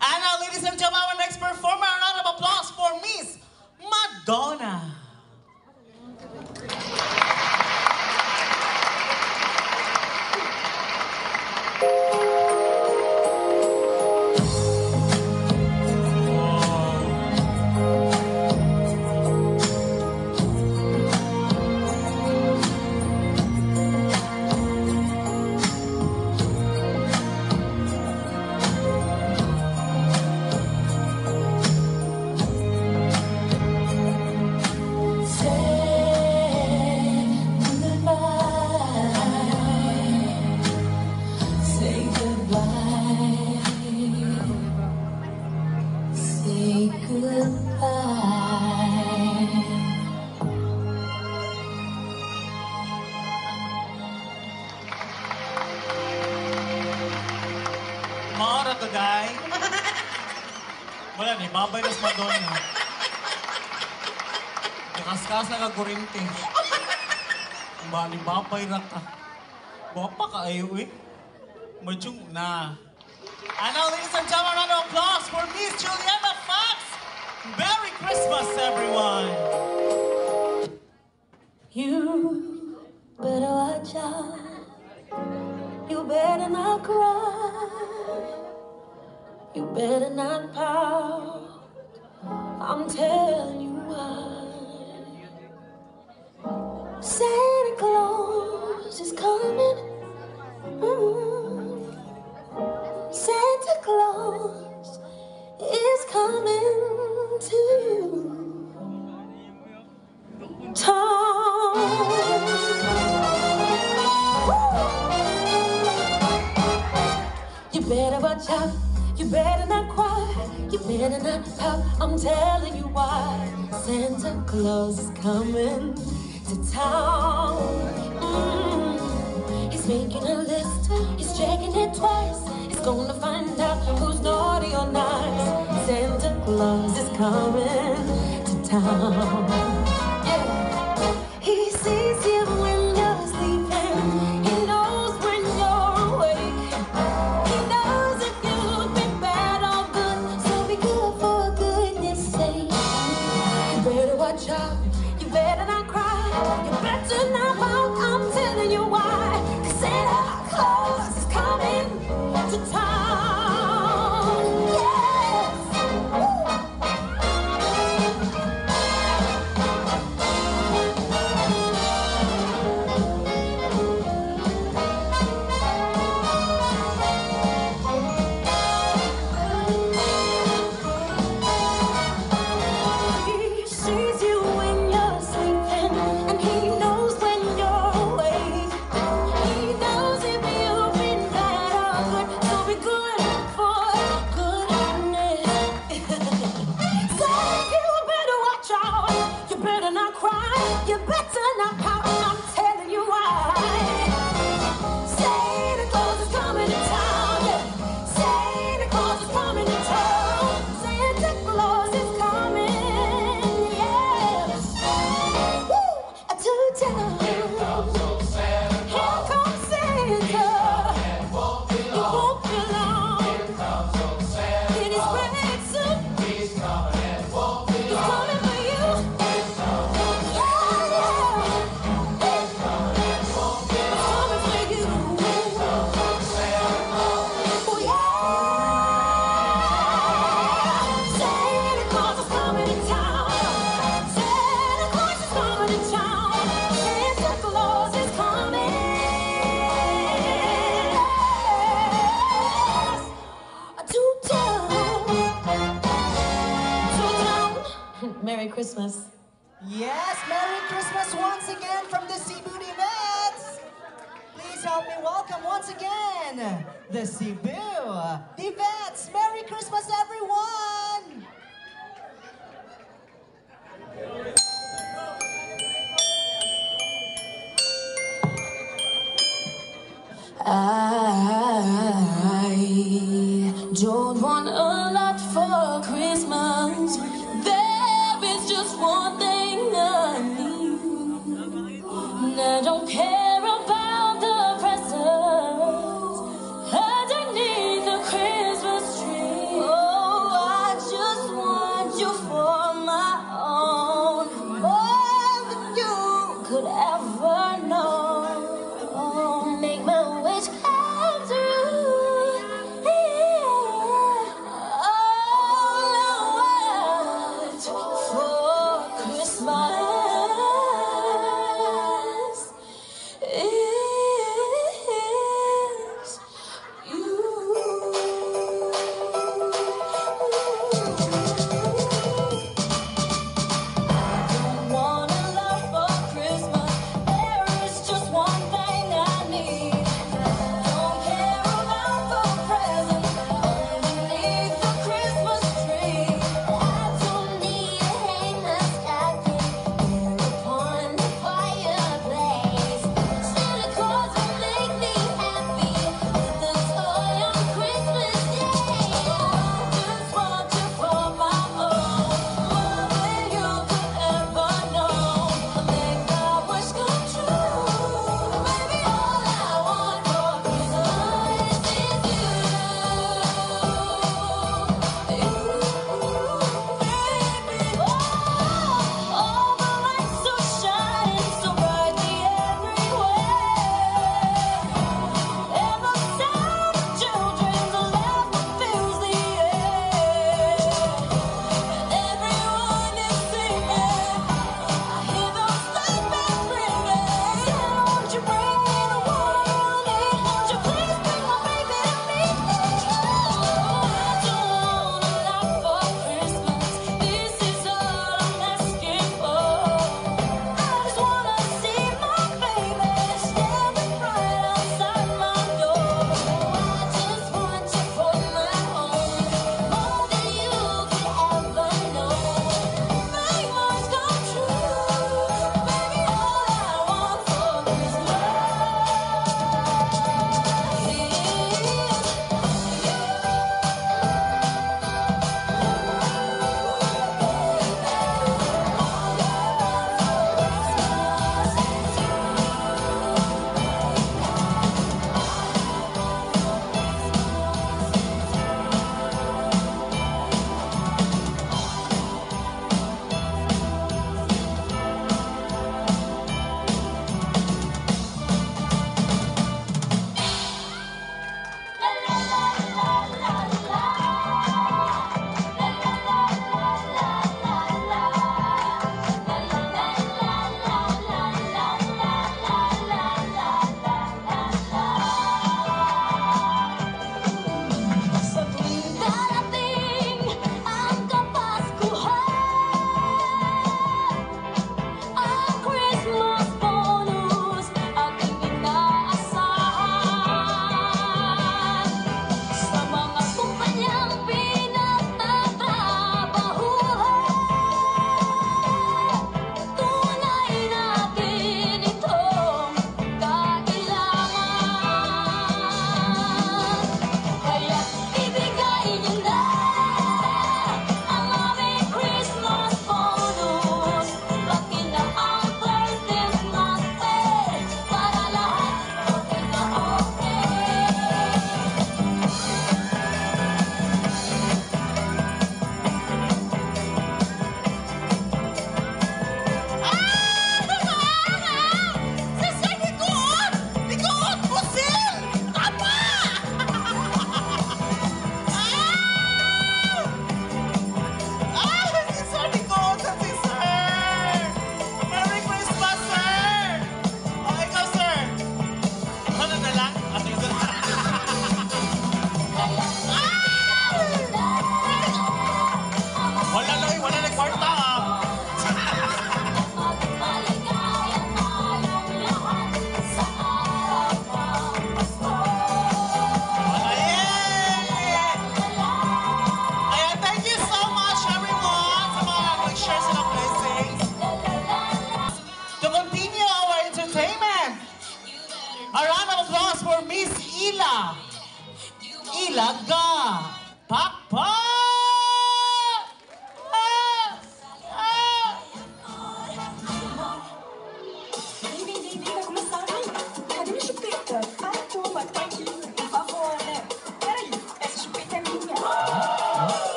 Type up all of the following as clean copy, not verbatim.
And now, ladies and gentlemen, our next performer, a round of applause for Miss Madonna. Maora to, day. Wala ni, babay na sa Madonna. Nakaskas na kakurinti. Bali, babay na ka. Bapa ka ayo eh. Majung na. And now, ladies and gentlemen, round of applause for Miss Juliana Fox. Merry Christmas, everyone. You better watch out. You better not cry. You better not pout. I'm telling you why. Santa Claus is coming. Santa Claus is coming to town. You better watch out. You better not cry. You better not pout. I'm telling you why. Santa Claus is coming to town. He's making a list. He's checking it twice. He's gonna find out who's naughty or nice. Santa Claus is coming to town. Yeah. He sees you when you're sleeping. He knows when you're awake. He knows if you've been bad or good. So be good for goodness sake. You better watch out. You better not cry. You better not pout. I'm telling you why. 'Cause Santa Claus is coming to town. Yes. Woo. He sees you when you're sleeping, and he knows when you're awake. He knows if you've been bad or good, so be good for goodness. So you better watch out. You better not cry. You better not pout. I'm telling you why. Santa Claus is coming to town. Yeah. Santa Claus is coming to town. Santa Claus is coming. Yes. Woo! To town. Here comes Santa. He won't be long. In his red suit. He's coming for you. Yeah, yeah. He's coming for you. Oh, yeah. Santa Claus is coming to town. Santa Claus is coming to town. Santa Claus is coming. To town. To town. Merry Christmas. Yes, Merry Christmas once again from the Cebu Divettes. Please help me welcome once again the Cebu Divettes. Merry Christmas, everyone. I don't want a lot for Christmas. There is just one thing I need. And I don't care about the presents underneath the Christmas tree. Oh,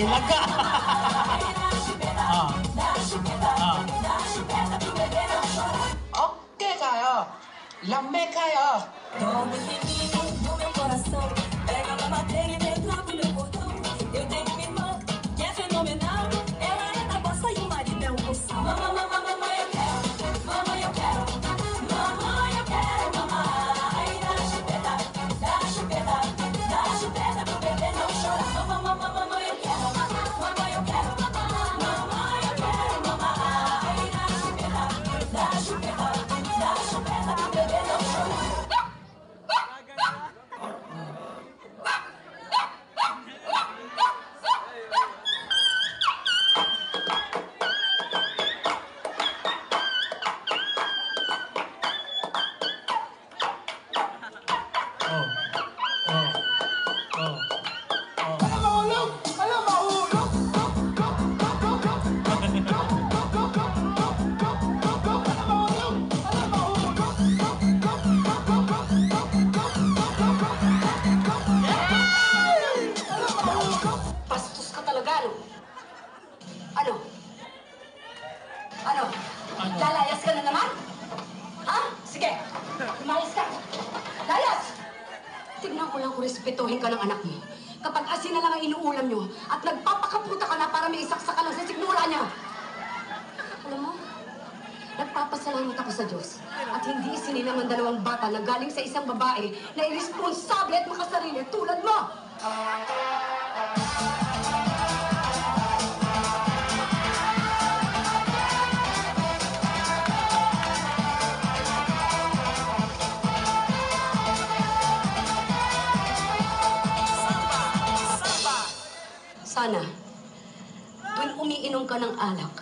Ilaga. Okay kayo. Lamig kayo. Como inimigo do meu coração, pega uma matéria e entra no meu portão. Eu tenho uma irmã que é fenomenal. Ela é da bossa e o marido é um moção. Mamãe, eu quero. Mamãe, eu quero. Mamãe, eu quero. Mamãe, dá chupeta. Dá chupeta. Dá chupeta pro bebê não chorar. Mamãe, eu quero. Mamãe, eu quero. Mamãe, eu quero. Mamãe, dá chupeta. Dá chupeta. Dá chupeta pro bebê não chorar. Bastos ka talaga, no? Ano? Ano? Lalayas ka na naman? Ha? Sige, umayos ka. Layas! Tignan ko lang kung respetuhin ka ng anak mo. Kapag asin na lang ang inuulam nyo at nagpapakaputa ka na para may isaksa ka lang sa signura niya. Alam mo, nagpapasalamat ako sa Diyos at hindi isinilang ang dalawang bata na galing sa isang babae na irresponsable at makasarili tulad mo. Sana, tuwing umiinom ka ng alak,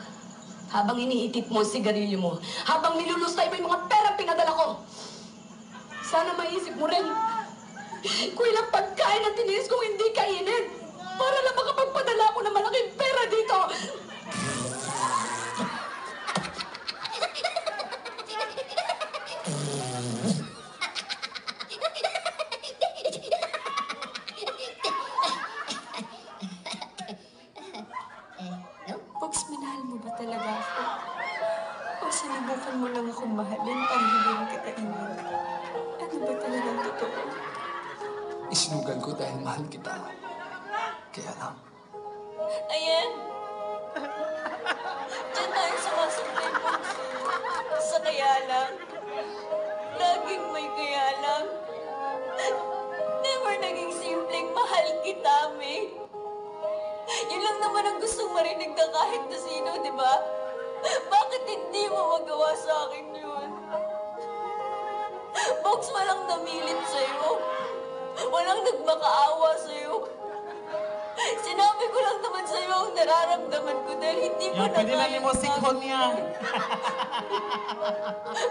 habang iniitip mo ang sigarilyo mo, habang nilulustay mo yung mga perang pinadala ko, sana maisip mo rin kung ilang pagkain ang tiniis kong hindi kainin para lang makapagpadala ako ng malaking pera dito. Pogs, minahal mo ba talaga ako? Pag sinubukan mo lang akong mahalin, pamilin kita iwan. Ano ba talagang totoo? Isinugal ko dahil mahal kita. Kaya lang, Ayan! Diyan tayo sumasakay, Pogs. Sa kaya lang. Laging may kaya lang. Never naging simpleng mahal kita, May. Yun lang naman ang gustong marinig na kahit na sino, di ba? Bakit hindi mo magawa sa akin yun? Box, walang namilit sa'yo. Walang nagmakaawa sa'yo. Sinabi ko lang naman sa'yo ang nararamdaman ko dahil hindi mo Yan, na pwede na kaya ni mo sikhon niya.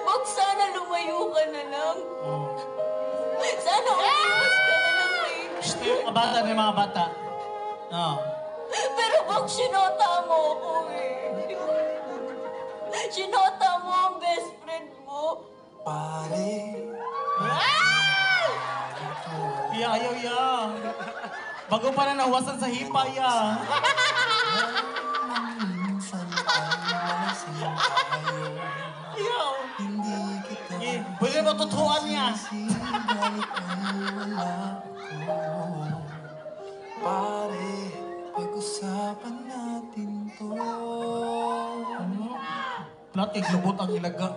Box, sana lumayo ka na lang. Oh. Sana umiwas ka na lang, May. Mga bata na mga bata. Oh. Pero Box, sinota mo ako eh. Sinota mo ang best friend mo. pare, Ya, ayaw ya. Bago pa na nahuwasan sa hipa ya. minsan ay malasing tayo. Ayaw. Hindi kita Eh, pwede mo tutuan niya. singalit ang wala ko. Pare, pag-usapan natin to. Plat, iglubot ang ilaga.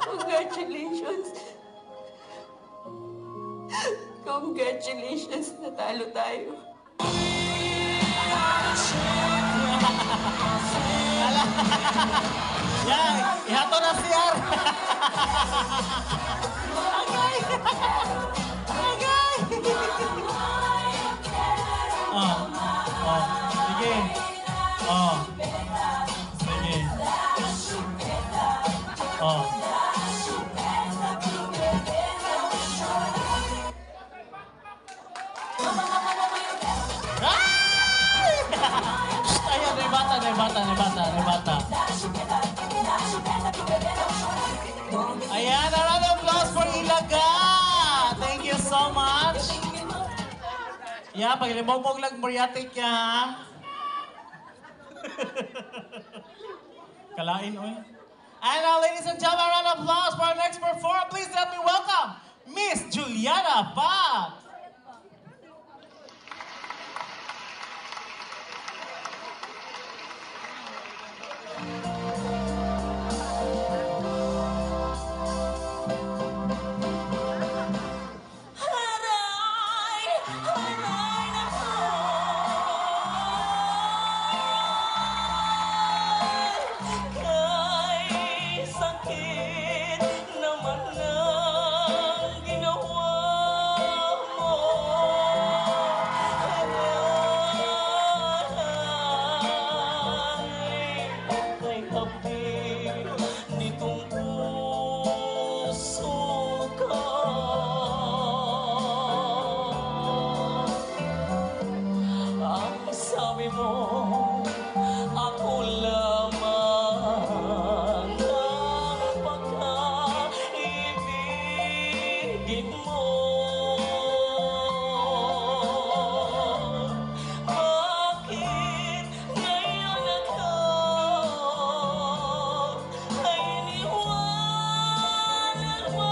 Congratulations. Congratulations, natalo tayo. Yan, ihato na si Ar. Agay! Agay! Oh, oh, sige. Oh. Sige. Oh. Ay! Shh, ayan, may bata, may bata, may bata, may bata. Ayan, a round of applause for Ilaga! Thank you so much. Yeah, paglimbong lang muriatic ya, ha? Kalain, oy. And now, ladies and gentlemen, round of applause for our next performer. Please help me welcome Miss Juliana Pat. Sabi mo, ako lamang ang pagkaibigin mo. Bakit ngayon ako ay iniwanan mo?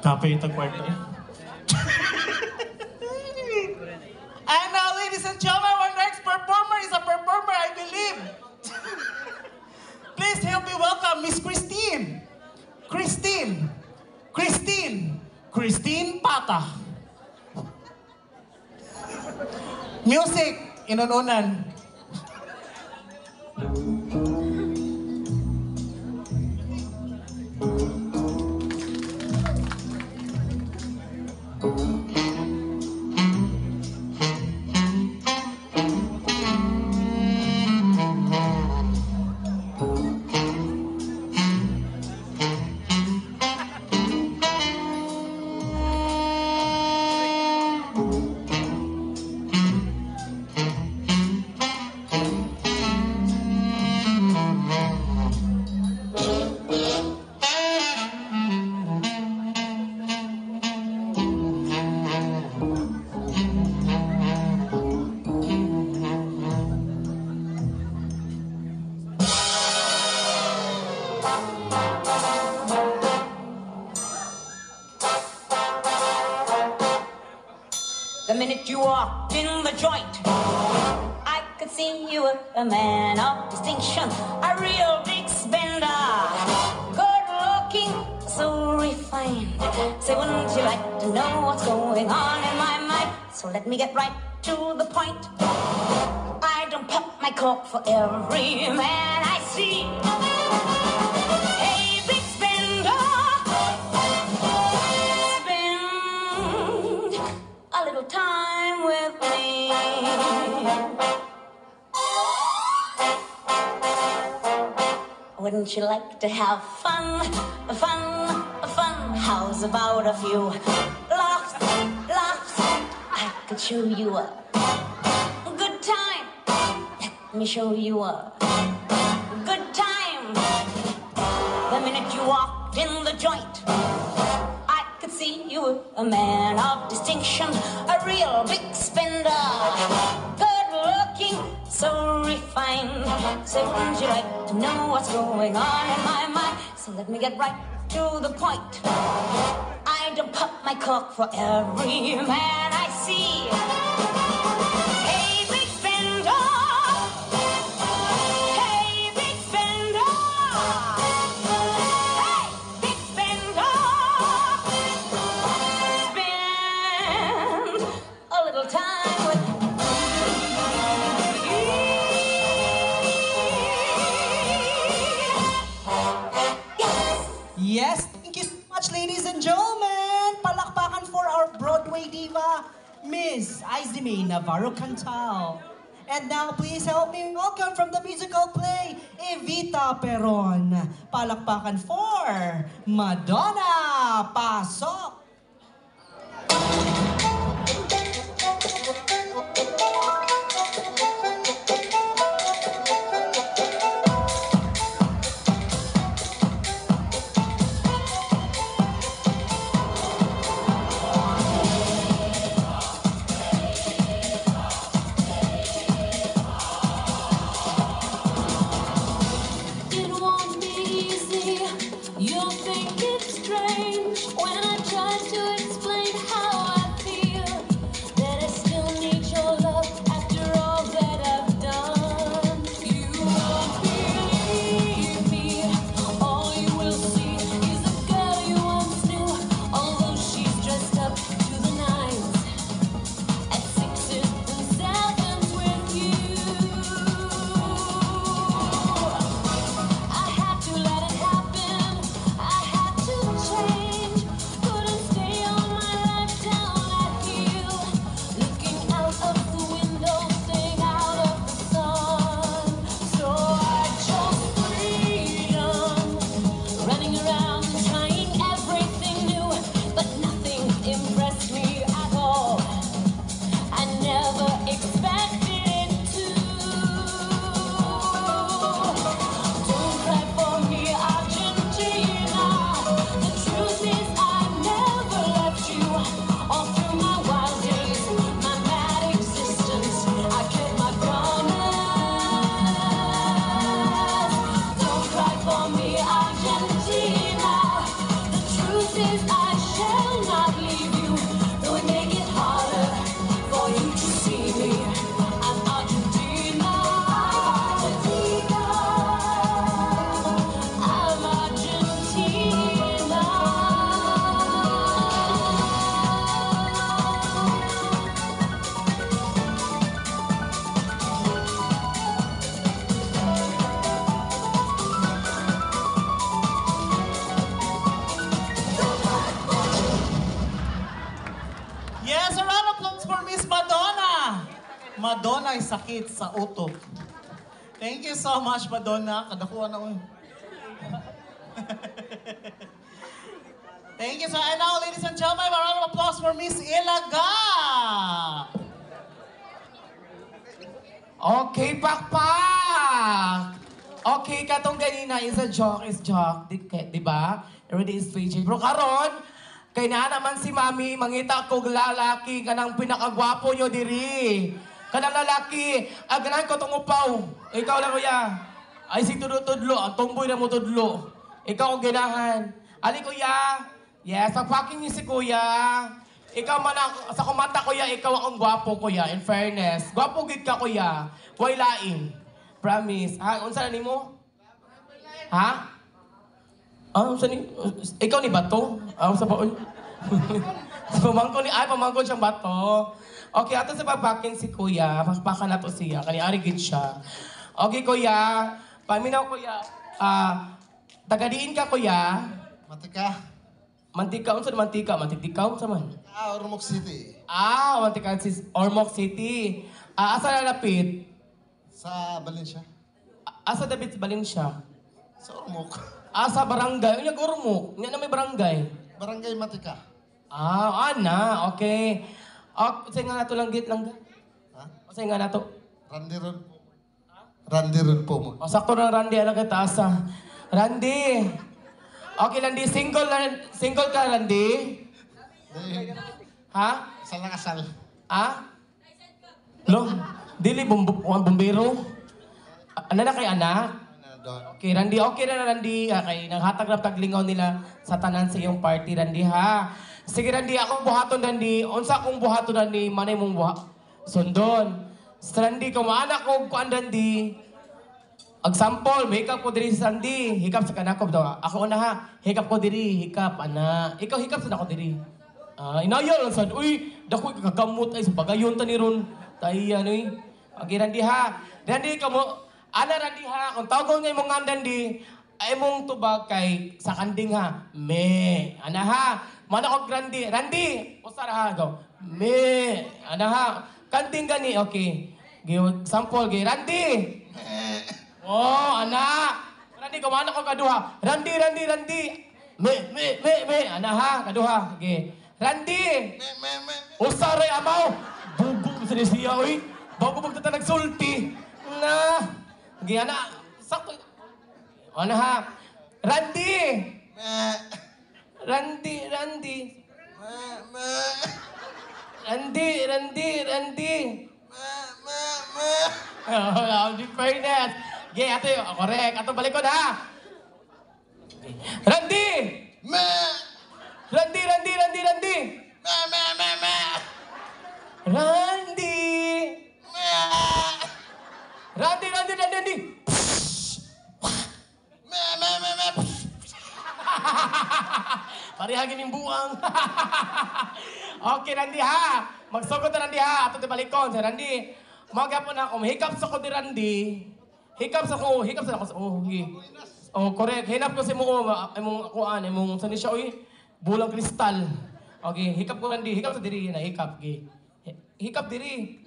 Kapit ang kwarto. And now, ladies and gentlemen, our next performer is a performer, I believe. Please help me welcome Miss Christine. Christine Pata. Music, inununan. The minute you walked in the joint, I could see you were a man of distinction, a real big spender, good looking, so refined. Say, wouldn't you like to know what's going on in my mind? So let me get right to the point. I don't pop my cork for every man I see. Hey, big spender, spend a little time with me. Wouldn't you like to have fun? How's about a few laughs? I could show you a good time. Let me show you a good time. The minute you walked in the joint, I could see you were a man of distinction, a real big spender. Good looking, so refined. So wouldn't you like to know what's going on in my mind? So let me get right to the point. I don't pop my cork for every man I see. Hey, big spender. Hey, big spender. Hey, big spender. Spend a little time with Yes, thank you so much, ladies and gentlemen. Palakpakan for our Broadway diva, Miss Aizime Navarro Cantal. And now, please help me welcome from the musical play, Evita Peron. Palakpakan for Madonna. Pasok! It won't be easy. You'll think it's strange when I try to explain how I feel. That I still need your love after all that I've done. You won't believe me. All you will see is a girl you once knew, although she's dressed up to the nines at sixes and sevens with you. I had to let it happen. I had to change. Couldn't stay on my life down that hill. Looking out of the window, staying out of the sun. So I chose freedom. Running around and trying everything new, but nothing impressed me at all. I never expected it to. Don't cry for me, Argentina. The truth is I never left you. All through my wild days, my mad existence, I kept my promise. Don't cry for me, Argentina. The truth is I shall not leave you, though it may get harder for you to see me. I'm Argentina. Argentina. I'm Argentina. Yes, a round of applause for Miss Madonna. Madonna ay sakit sa utok. Thank you so much, Madonna. Kadakuha na ko. Thank you so much. And now, ladies and gentlemen, a round of applause for Miss Ilaga. Okay, pakpak! Okay, katong ganina is a joke, di ba? Everyday is PJ. Pero karon, kay na naman si Mami, mangita kog lalaki, kanang pinakagwapo nyo diri. Kanang lalaki, aganan ko tong upaw. Ikaw lang kuya. Ay si tudlo, ang tumboy na mo tudlo. Ikaw ang ginahan. Ali kuya. Yes, pagpaking niyo si kuya. Ikaw man sa kumanta kuya, ikaw ang gwapo kuya, in fairness. Gwapo gid ka kuya. Way lain. Promise. Ha, unsa na nimo? Ha? Unsa ni? Ikaw ni Bato? Unsa ba? Pamangkon siyang Bato. Okay, ato sa pagpakin si kuya. Pakpakan na to siya. Kani ari gid siya. Okay kuya. Paminaw kuya. Tagadiin ka kuya. Matika. Mantika, unsa mantika? Mantitikaw sa man? Ormoc City. Mantika si Ormoc City. Asa na lapit? Sa Valencia. Asa David Valencia? Sa Ormoc. Sa barangay. Unya Ormoc. Nya na may barangay. Barangay Matika. Ana. Okay. Say nga nato lang git lang. Ha? Say nga nato. Randy Ron po. Randy Ron po mo. Sakto ng Randy. Alam ka taasa. Randy. Okay, Randy. Single ka, Randy? Ha? Kasal na kasal. Ha? Lo, dili bumbero. Ano na kay anak? Doon. Okay, Randy. Okay na Randy. Okay, nanghatag na taglingaw nila sa tanan sa iyong party, Randy, ha? Sige, Randy. Akong buhaton, Randy. Unsa akong buhaton, Randy? Manay mong sundon. Sa Randy, kumaanak ko, kuan, Randy. Example, hikap ko diri sa Randy. Hikap sa kanakop daw. Ako na, ha? Hikap ko diri. Hikap, ana. Ikaw, hikap sa nako diri. Inaya lang sad. Uy, dako kagamot ay sa pagayon ta ni ron. Tayo, ano eh. Okay, Randy, ha? Randy, kamo... Ana Randy ha, kung tawag nga imong Randy, ay mong tubag kay sa kanding ha. Me. Ana ha, mana ko Randy. Randy, usara ha, go. Me. Ana ha, kanding gani, okay. Sample, gay Randy. Oh, ana. Randy, kumana ko kaduha. Randy. Me. Ana ha, kaduha. Okay. Randy. Usara amaw. Bugo sa siya, oy. Bago magtata nagsulti. Na. Giyana, sakto. Ano ha? Randy! Randy! Oh, di fairness. Gay, ato yun. Correct. Ato balik ko na. Randy! Randy! Parihagin yung buwang. Okay, Randy ha. Magsugod na Randy ha. Ato di balikon. Si Randy. Magapon ako. Hikap sa ko di Randy. Hikap sa ko. Oh, okay. Oh, correct. Hinap ko si mo. Imong kuan. Imong sani siya, oy. Bulang kristal. Okay, hikap ko Randy. Hikap sa diri na. Hikap. Okay. Hikap diri.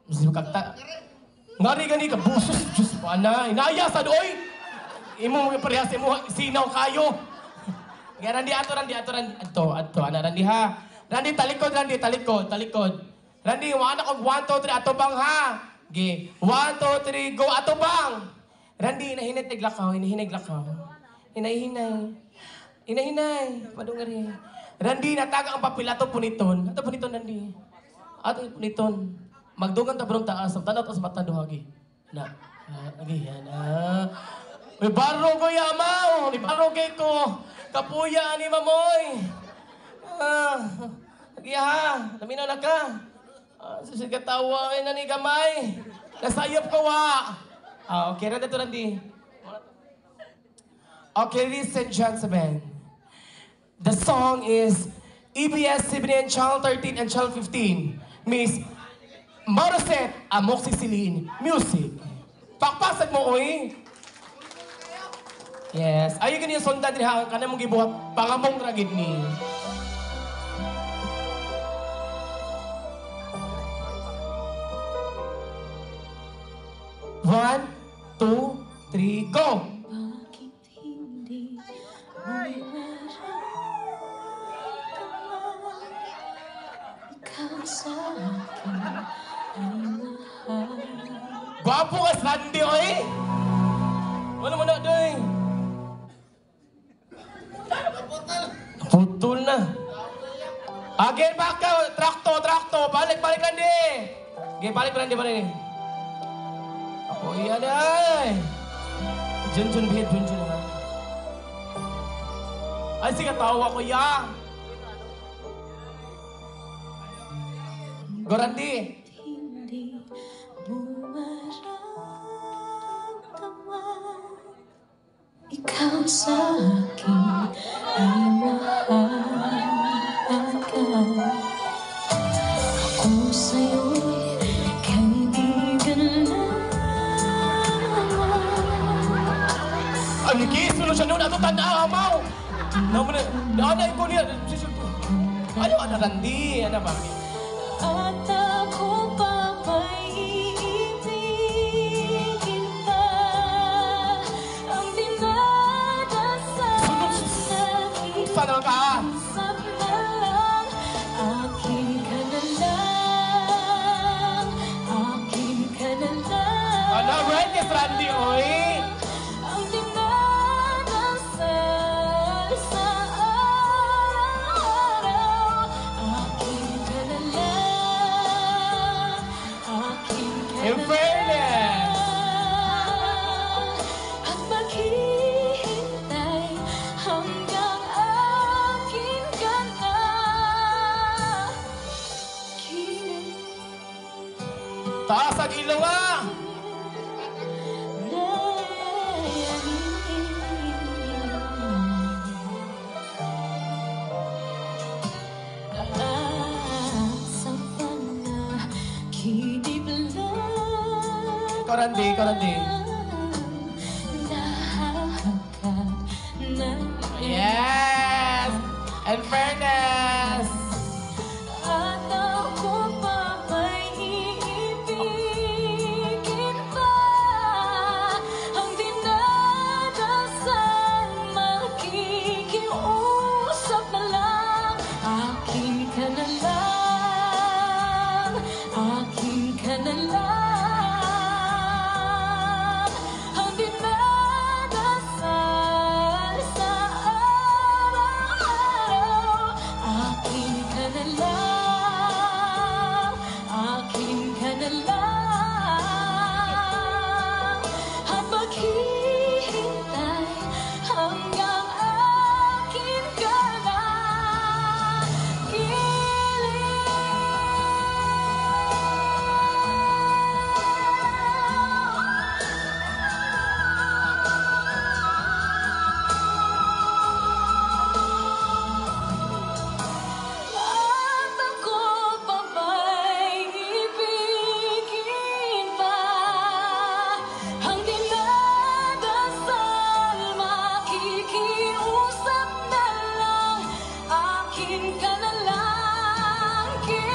Mesti makakta. Ngari gani ka. Busos. Diyos pa na. Inaya sa doy. Imo mga parehas. Imo sinaw kayo. Kaya Randy, ato. Ana, Randy ha. Randy, talikod. Randy, wala ko 1, 2, 3, ato bang ha. Okay. 1, 2, 3, go, ato bang. Randy, hinahinay lakaw. Hinahinay. Padungari. Randy, nataga ang papel. Ato puniton, Randy. Ato puniton. Magdugan ta barong taas. Ang tanaw sa mata duhagi. Na. Yan na. May baro ko yamaw. May baro kay ko. Kapuya ni Mamoy. Ha. Laminaw na ka. Susigatawa na ni Gamay. Nasayop ko wa. Okay na dito, Randy. Okay, ladies and gentlemen. The song is EBS-CBN Channel 13 and Channel 15. Miss Morissette Amoxicillin Music. Pakpasag mo, oy. Yes. Ayaw ganyan sundan din ha. Kanang mong gibuhat. Pangamong ragid ni. One, 2, 3, go! Bakit hindi mo nararamdaman ikaw sa akin ay mahal? Gwapo ka, Sandy, oy! Wala mo na, doy! Putol na. Again, back ka! Trakto! Balik, Randy! Okay, balik, Randy. Ako yan, ay! Junjun, ha? Ay, sige, tawa ko, ya! Go, Randy! Hindi mo maramdaman ikaw sa akin ay mahalaga. Ako sa'yo'y kaibigan lang. Ang kiso na siya noon, ato tanda, amaw! Naanay ko niya. Ayaw, Randy. Ano ba? At ako pa may iibigin pa ang dinadasal natin. Sana ka! Usap na lang, akin ka na lang. Ano, right, yes, Randy, oy! Ang dinadasal sa araw-araw Taas ang ilong ah! Ikaw, Randy, ikaw, Randy. Yes! And fairness! At ako pa ba'y iibigin pa? Ang dinadasal, makikiusap na lang. Akin ka na lang, akin ka na lang. Ang dinadasal sa araw-araw. Akin ka na lang, akin ka na lang. At maghihintay hanggang akin ka na. At ako pa ba'y ibigin pa? Ang dinadasal, makikiusap na lang. Akin ka na lang, akin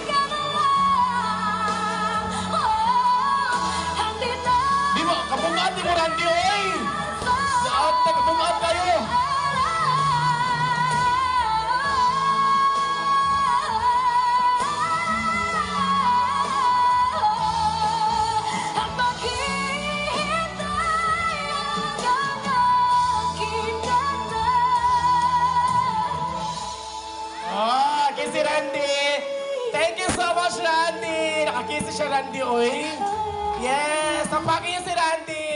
ka na lang. Ang dinadasal. Di mo, kapungaan di mo, Randy, oy! Lahat na kapungaan kayo! At maghihintay hanggang akin ka na. Ah, kiss si Randy! Thank you so much, Randy! Nakakiss siya, Randy, oy! Yes! Tapakin niyo si Randy!